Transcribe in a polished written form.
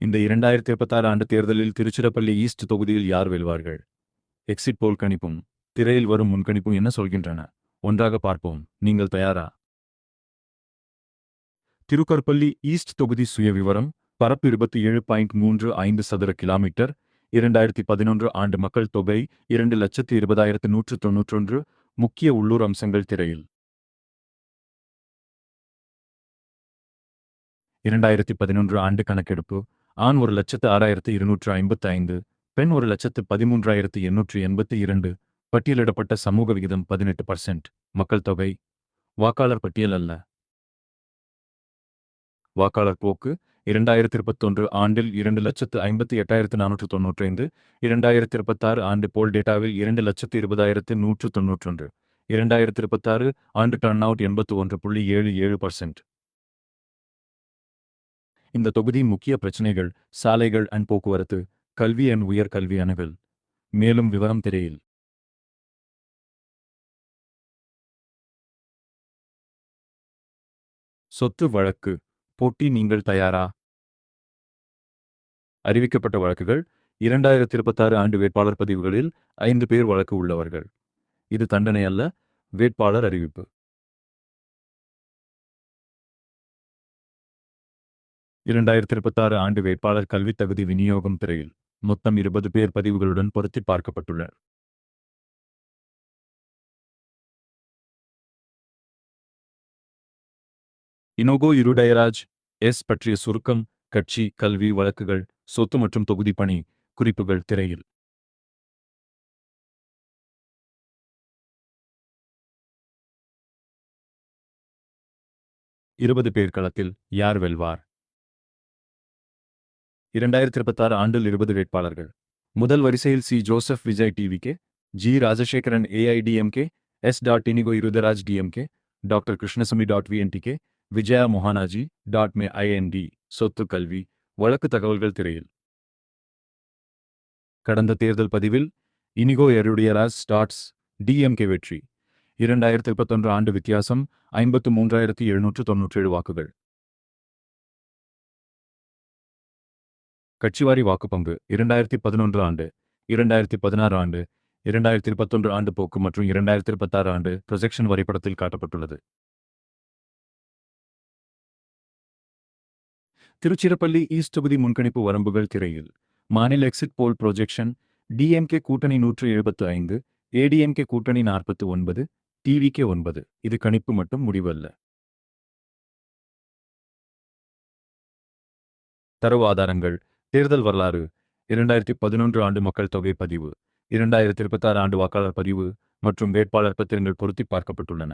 இந்த 2026 ஆண்டு தேர்தலில் திருச்சிராப்பள்ளி ஈஸ்ட் தொகுதியில் யார் வெல்வார்கள்? எக்ஸிட் போல் கணிப்பும் திரையில் வரும் முன்கணிப்பும் என்ன சொல்கின்றன? ஒன்றாக பார்ப்போம். நீங்கள் தயாரா? திருச்சிராப்பள்ளி ஈஸ்ட் தொகுதி சுயவிவரம். பரப்பு 27.35 சதுர கிலோமீட்டர். 2011 ஆண்டு மக்கள் தொகை 2,20,191. முக்கிய உள்ளூர் அம்சங்கள் திரையில். 2011 ஆண்டு கணக்கெடுப்பு. ஆண் 1,06,255, பெண் 1,13,882. பட்டியலிடப்பட்ட சமூக விகிதம் 18%. மக்கள் தொகை. வாக்காளர் பட்டியல் அல்ல. வாக்காளர் போக்கு. 2021 ஆண்டில் 2,58,495. 2026 ஆண்டு போல் டேட்டாவில் 2,20,191. 2026 ஆண்டு டர்ன் அவுட் 81.77%. இந்த தொகுதி முக்கிய பிரச்சனைகள்: சாலைகள் அண்ட் போக்குவரத்து, கல்வி அண்ட் உயர் கல்வி அணுகல். மேலும் விவரம் திரையில். சொத்து வழக்கு போட்டி. நீங்கள் தயாரா? அறிவிக்கப்பட்ட வழக்குகள். 2026 ஆண்டு வேட்பாளர் பதிவுகளில் 5 பேர் வழக்கு உள்ளவர்கள். இது தண்டனை அல்ல, வேட்பாளர் அறிவிப்பு. 2026 ஆண்டு வேட்பாளர் கல்வி தகுதி விநியோகம் திரையில். மொத்தம் 20 பேர் பதிவுகளுடன் பொருத்தி பார்க்கப்பட்டுள்ளனர். இனோகோ இருடயராஜ் எஸ் பற்றிய சுருக்கம். கட்சி, கல்வி, வழக்குகள், சொத்து மற்றும் தொகுதி பணி குறிப்புகள் திரையில். இருபது பேர் களத்தில். யார் வெல்வார்? 2026 ஆண்டில் 20 வேட்பாளர்கள். முதல் வரிசையில் C. Joseph Vijay TVK, G. Rajasekaran AIDMK, S. Inigo Irudayaraj DMK, doctor Krishnasamy VNTK, Vijaya Mohanaji மே ஐஎன்டி. சொத்து, கல்வி, வழக்கு தகவல்கள் திரையில். கடந்த தேர்தல் பதிவில் இனிகோ எருடியராஜ் டிஎம்கே வெற்றி. 2021 ஆண்டு வித்தியாசம் 53,797 வாக்குகள். கட்சிவாரி வாக்குப்பங்கு. 2011 ஆண்டு, 2016 ஆண்டு, 2021 ஆண்டு போக்கு மற்றும் 2026 ஆண்டு ப்ரொஜெக்ஷன் வரைபடத்தில் காட்டப்பட்டுள்ளது. திருச்சிராப்பள்ளி ஈஸ்ட் தொகுதி முன்கணிப்பு வரம்புகள் திரையில். மாநில எக்ஸிட் போல் ப்ரொஜெக்ஷன். டிஎம்கே கூட்டணி 175, ஏடிஎம்கே கூட்டணி 49, டிவிகே 9. இது கணிப்பு மட்டும், முடிவு அல்ல. தரவு ஆதாரங்கள். தேர்தல் வரலாறு. 2011 ஆண்டு மக்கள் தொகை பதிவு, 2026 ஆண்டு வாக்காளர் பதிவு மற்றும் வேட்பாளர் பத்திரங்கள் பொருத்தி பார்க்கப்பட்டுள்ளன.